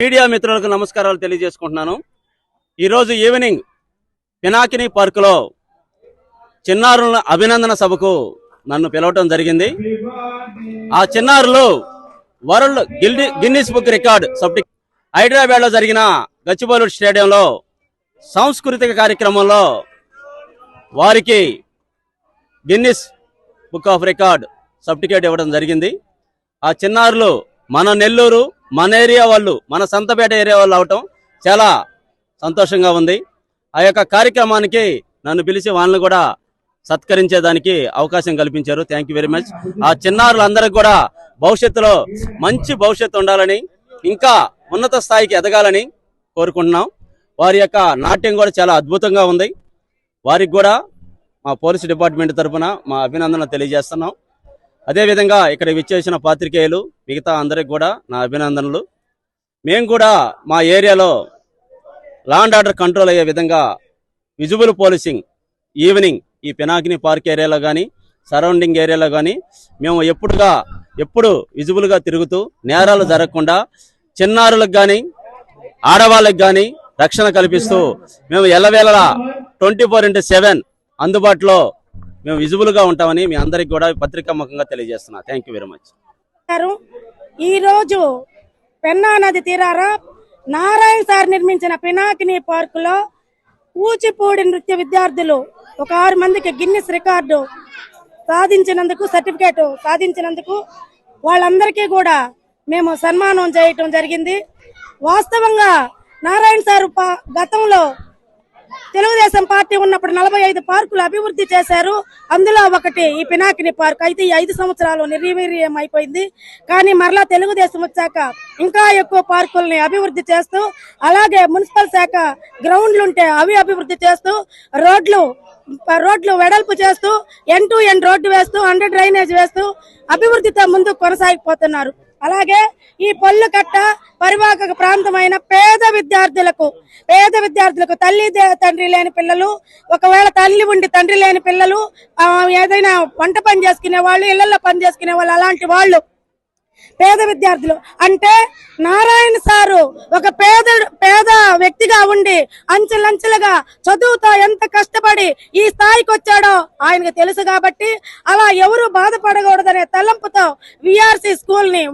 Media మిత్రులకు నమస్కారాలు తెలియజేసుకుంటున్నాను. ఈరోజు ఈవినింగ్ పినాకిని పార్కులో చిన్నారుల అభినందన సభకు నన్ను పిలవటం జరిగింది. ఆ చిన్నారులు world Guinness book record subject Hyderabad లో జరిగిన గచ్చిబౌలి స్టేడియంలో సాంస్కృతిక కార్యక్రమంలో వారికి Guinness book of record certificate ఇవ్వడం జరిగింది. ఆ చిన్నారులు మన నెల్లూరు, మన ఏరియా వాళ్ళు, మన సంతపేట ఏరియా వాళ్ళు అవటం చాలా సంతోషంగా ఉంది. ఆ యొక్క కార్యక్రమానికి నన్ను పిలిచి వాళ్ళని కూడా సత్కరించేదానికి అవకాశం కల్పించారు. Thank you very much. ఆ చిన్నారులందరికీ కూడా భవిష్యత్తులో మంచి భవిష్యత్తు ఉండాలని, ఇంకా ఉన్నత స్థాయికి ఎదగాలని కోరుకుంటున్నాం. వారి యొక్క నాట్యం కూడా చాలా అద్భుతంగా ఉంది. వారికి కూడా మా పోలీసు డిపార్ట్మెంట్ తరఫున మా అభినందనలు తెలియజేస్తున్నాం. అదేవిధంగా ఇక్కడ విచ్చేసిన పాత్రికేయులు మిగతా అందరికి కూడా నా అభినందనలు. మేము కూడా మా ఏరియాలో లా అండ్ ఆర్డర్ కంట్రోల్ అయ్యే విధంగా విజిబుల్ పోలీసింగ్ ఈవినింగ్ ఈ పినాకిని పార్క్ ఏరియాలో కానీ సరౌండింగ్ ఏరియాలో కానీ మేము ఎప్పుడు విజిబుల్గా తిరుగుతూ నేరాలు జరగకుండా చిన్నారులకు కానీ ఆడవాళ్ళకి కానీ రక్షణ కల్పిస్తూ మేము ఎల్లవేళలా 24/7 అందుబాటులో మేము విజిబుల్ గా ఉంటామని మీ అందరికి కూడా పత్రికా ముఖంగా తెలియజేస్తున్నా. Thank you very much. ఈ రోజు పెన్నా నది తీరార నారాయణ సార్ నిర్మించిన పినాకిని పార్క్ లో కూచిపూడి నృత్య విద్యార్థులు ఒక 6 మందికి గిన్నిస్ రికార్డు సాధించినందుకు సర్టిఫికేట్ సాధించినందుకు వాళ్ళందరికీ కూడా మేము సన్మానం చేయటం జరిగింది. వాస్తవంగా నారాయణ సార్ గతంలో తెలుగుదేశం పార్టీ ఉన్నప్పుడు 45 పార్కులు అభివృద్ధి చేశారు. అందులో ఒకటి ఈ పినాకిని పార్క్. అయితే ఈ 5 సంవత్సరాలు నిర్వీర్యం అయిపోయింది. కానీ మరలా తెలుగుదేశం వచ్చాక ఇంకా ఎక్కువ పార్కుల్ని అభివృద్ధి చేస్తూ, అలాగే మున్సిపల్ శాఖ గ్రౌండ్లుంటే అవి అభివృద్ధి చేస్తూ, రోడ్లు వెడల్పు చేస్తూ, ఎండ్ టు ఎండ్ రోడ్డు వేస్తూ, అండర్ డ్రైనేజ్ వేస్తూ అభివృద్ధితో ముందుకు కొనసాగిపోతున్నారు. అలాగే ఈ పళ్ళు కట్ట పరివాహక ప్రాంతమైన పేద విద్యార్థులకు తల్లి తండ్రి లేని పిల్లలు, ఒకవేళ తల్లి ఉండి తండ్రి లేని పిల్లలు, ఏదైనా వంట పని చేసుకునే వాళ్ళు, ఇళ్లలో పని చేసుకునే వాళ్ళు, అలాంటి వాళ్ళు పేద విద్యార్థులు అంటే నారాయణ సారు ఒక పేద వ్యక్తిగా ఉండి అంచెలంచెలుగా చదువుతో ఎంత కష్టపడి ఈ స్థాయికి వచ్చాడో ఆయనకు తెలుసు. కాబట్టి అలా ఎవరు బాధపడకూడదనే తలంపుతో విఆర్సి స్కూల్ ని,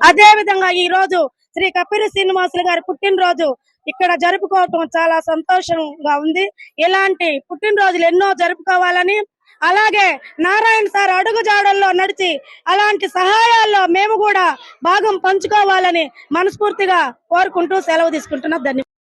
అదే విధంగా ఈ రోజు శ్రీ కపిరి శ్రీనివాసులు గారి పుట్టినరోజు ఇక్కడ జరుపుకోవటం చాలా సంతోషంగా ఉంది. ఇలాంటి పుట్టినరోజులు ఎన్నో జరుపుకోవాలని, అలాగే నారాయణ సార్ అడుగుజాడల్లో నడిచి అలాంటి సహాయాల్లో మేము కూడా భాగం పంచుకోవాలని మనస్ఫూర్తిగా కోరుకుంటూ సెలవు తీసుకుంటున్నాం. ధన్యవాదాలు.